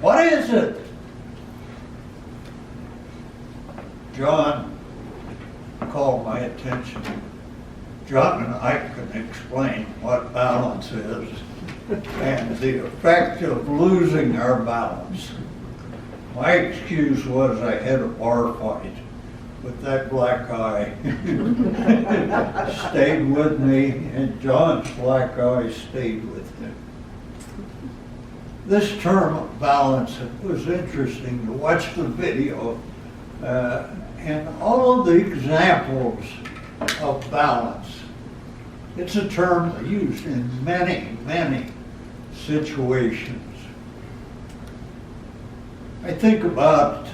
What is it? John called my attention. John and I can explain what balance is and the effect of losing our balance. My excuse was I had a bar fight, but that black eye stayed with me, and John's black eye stayed with him. This term of balance, it was interesting to watch the video and all of the examples of balance. It's a term used in many, many situations. I think about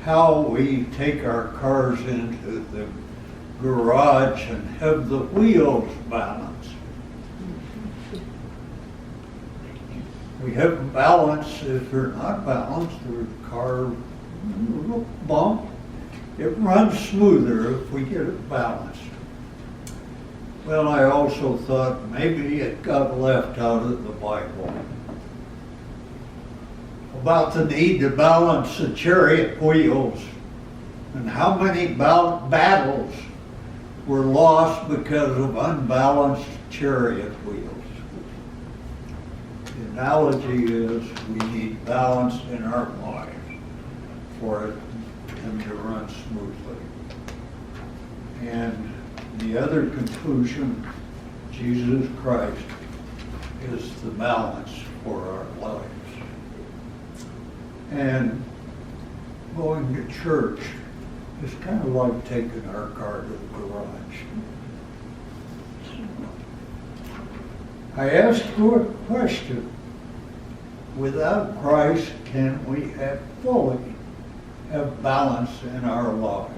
how we take our cars into the garage and have the wheels balanced. We have balance. If they're not balanced, the car will bump. It runs smoother if we get it balanced. Well, I also thought maybe it got left out of the Bible about the need to balance the chariot wheels and how many battles were lost because of unbalanced chariot wheels. The analogy is we need balance in our lives for them to run smoothly. And the other conclusion, Jesus Christ is the balance for our lives. And going to church is kind of like taking our car to the garage. I asked you a question. Without Christ, can we fully have balance in our lives?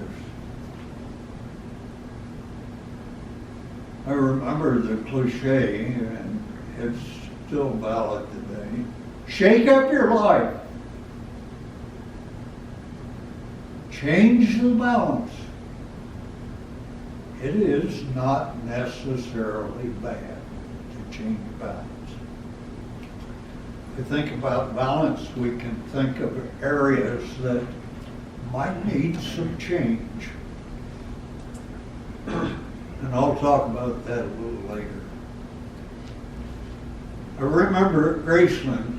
I remember the cliche, and it's still valid today. Shake up your life. Change the balance. It is not necessarily bad to change balance. If we think about balance, we can think of areas that might need some change. And I'll talk about that a little later. I remember at Graceland,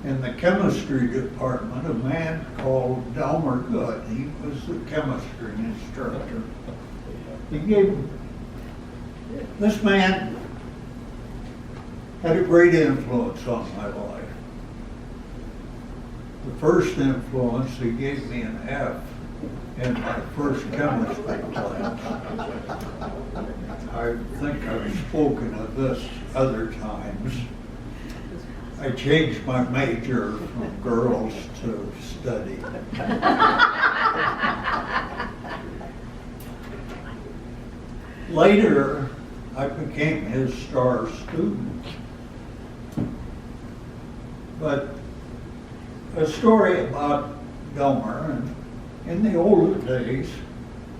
in the chemistry department, a man called Delmer Good. He was the chemistry instructor. This man had a great influence on my life. The first influence, he gave me an F in my first chemistry class. I think I've spoken of this other times. I changed my major from girls to study. Later, I became his star student. But a story about Delmer, and in the older days,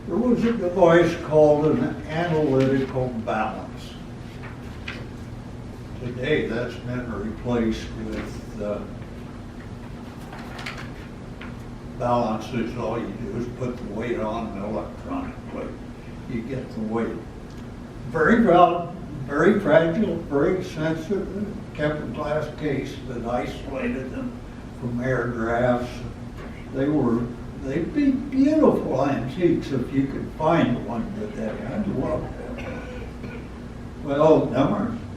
there was a device called an analytical balance. Today, that's been replaced with balances. All you do is put the weight on electronically. You get the weight. Very valid, very fragile, very sensitive. Kept in glass case that isolated them from air drafts. They'd be beautiful antiques if you could find one today. I'd love them. Well,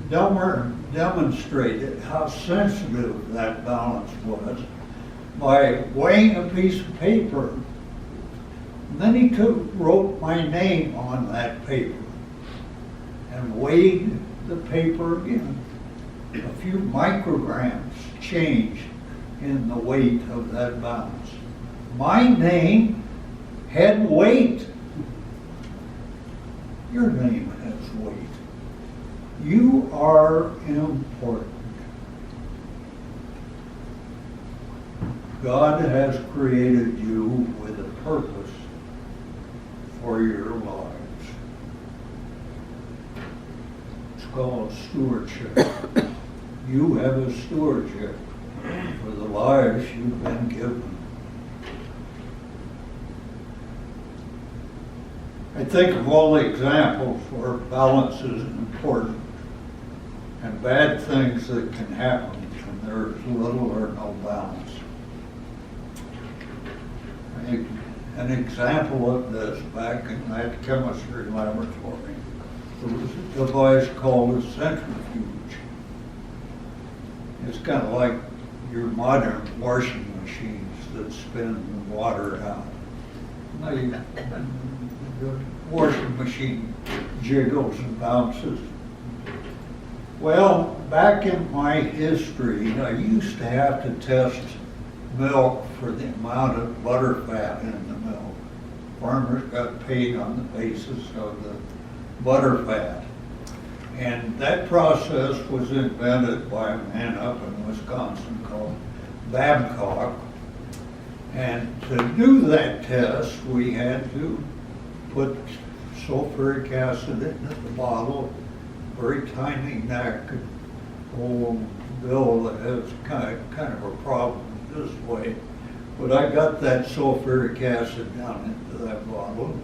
Delmer demonstrated how sensitive that balance was by weighing a piece of paper. And then he wrote my name on that paper and weighed the paper again. A few micrograms change in the weight of that balance. My name had weight. Your name has weight. You are important. God has created you with a purpose for your lives. It's called stewardship. you have a stewardship for the lives you've been given. I think of all the examples where balance is important and bad things that can happen when there's little or no balance. An example of this, back in that chemistry laboratory, there was a device called a centrifuge. It's kind of like your modern washing machines that spin water out. The washing machine jiggles and bounces. Well, back in my history, I used to have to test milk for the amount of butter fat in the milk. Farmers got paid on the basis of the butter fat. And that process was invented by a man up in Wisconsin called Babcock. And to do that test, we had to put sulfuric acid into the bottle, very tiny neck. Old Bill has kind of a problem this way. But I got that sulfuric acid down into that bottle.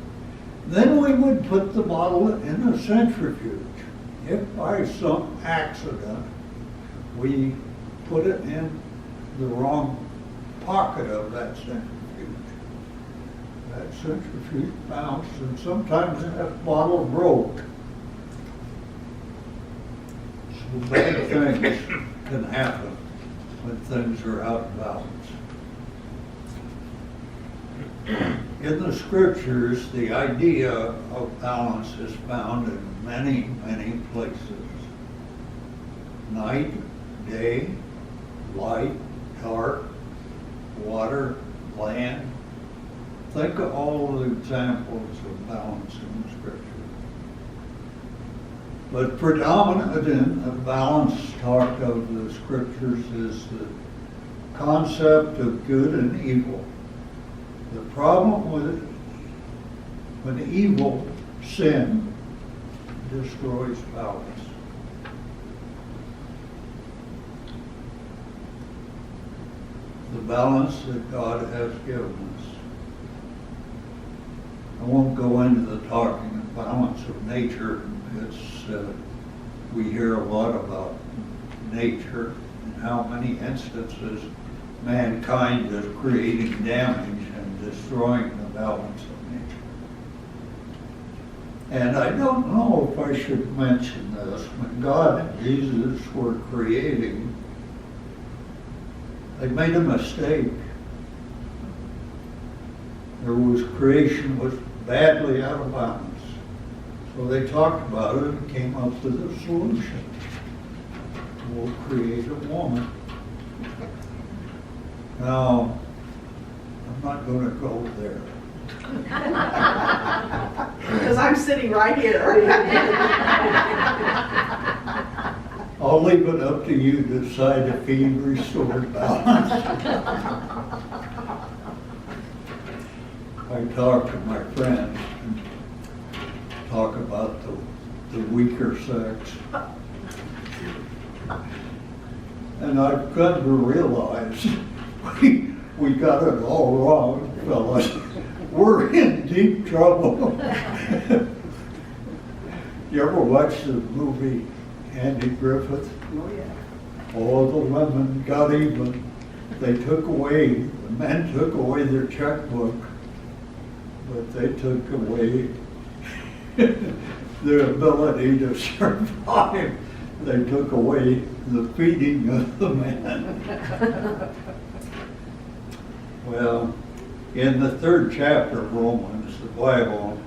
Then we would put the bottle in a centrifuge. If by some accident we put it in the wrong pocket of that centrifuge bounced, and sometimes that bottle broke. So bad things can happen when things are out of balance. In the scriptures, the idea of balance is found in many, many places. Night, day, light, dark, water, land. Think of all the examples of balance in the scripture. But predominant in the balance talk of the scriptures is the concept of good and evil. The problem with when evil, sin, destroys balance. The balance that God has given us. I won't go into the talking of balance of nature. We hear a lot about nature and how many instances mankind is creating damage and destroying the balance of nature. And I don't know if I should mention this. When God and Jesus were creating, they made a mistake. Creation was badly out of balance. So they talked about it and came up with a solution. We'll create a woman. Now, I'm not going to go there. Because I'm sitting right here. I'll leave it up to you to decide if he restored balance. I talk to my friends and talk about the weaker sex. And I've come to realize we got it all wrong, fellas. We're in deep trouble. You ever watch the movie Andy Griffith? Oh, yeah. All the women got even. They took away, the men took away their checkbook, but they took away their ability to survive. They took away the feeding of the men. Well, in the 3rd chapter of Romans, the Bible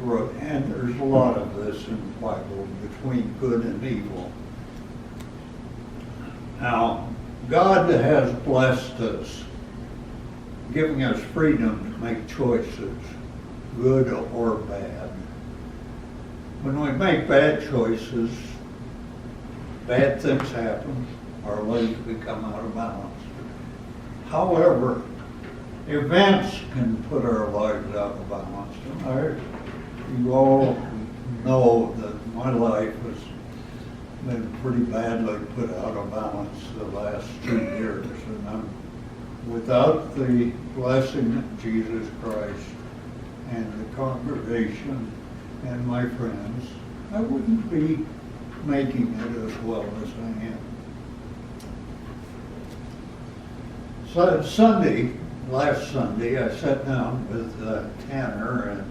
wrote, and there's a lot of this in the Bible, between good and evil. Now, God has blessed us, giving us freedom to make choices, good or bad. When we make bad choices, bad things happen, our lives become out of balance. However, events can put our lives out of balance. And you all know that my life was been pretty badly put out of balance the last 2 years, and without the blessing of Jesus Christ and the congregation and my friends, I wouldn't be making it as well as I am. So last Sunday, I sat down with Tanner and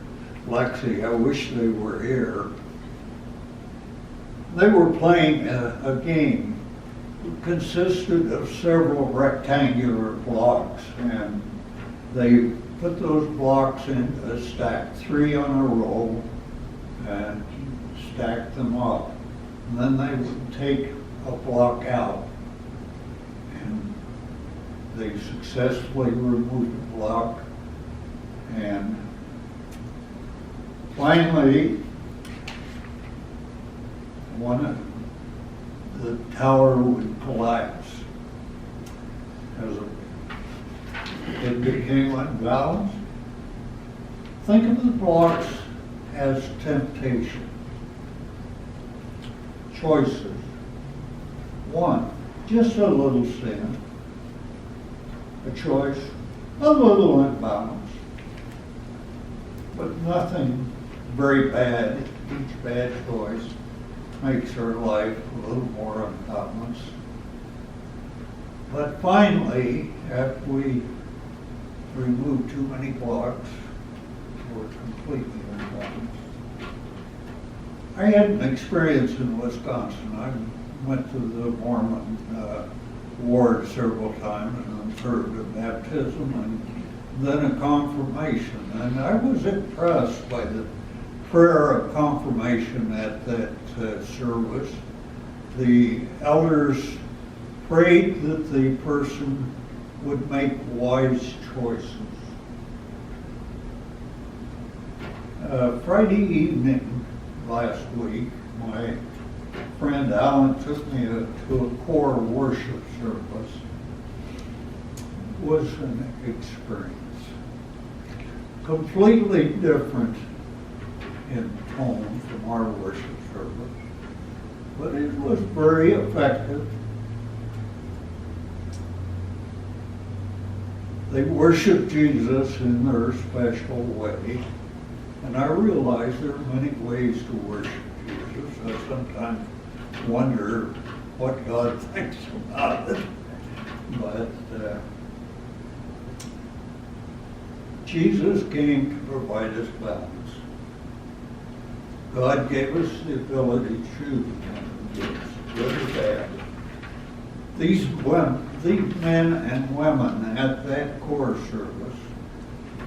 Lexi. I wish they were here. They were playing a game. It consisted of several rectangular blocks, and they put those blocks in a stack, 3 on a row, and stack them up. And then they would take a block out, and they successfully removed the block, and finally the tower would collapse as it became unbalanced. Think of the blocks as temptation, choices. One, just a little sin, a choice, a little unbalanced, but nothing very bad. Each bad choice makes our life a little more unbalanced. But finally, after we remove too many blocks, we're completely unbalanced. I had an experience in Wisconsin. I went to the Mormon ward several times and observed a baptism and then a confirmation. And I was impressed by the prayer of confirmation at that service. The elders prayed that the person would make wise choices. Friday evening last week, my friend Alan took me to a core worship service. It was an experience. Completely different in tone from our worship service, but it was very effective. They worship Jesus in their special way, and I realize there are many ways to worship Jesus. I sometimes wonder what God thinks about it, but Jesus came to provide us balance. God gave us the ability to choose good or bad. These men and women at that core service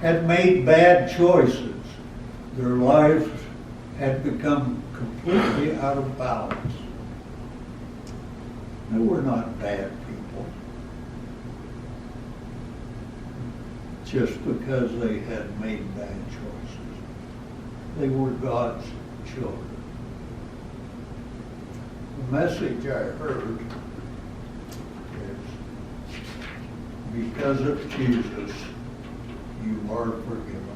had made bad choices. Their lives had become completely out of balance. They were not bad people, just because they had made bad choices. They were God's children. The message I heard is, because of Jesus, you are forgiven.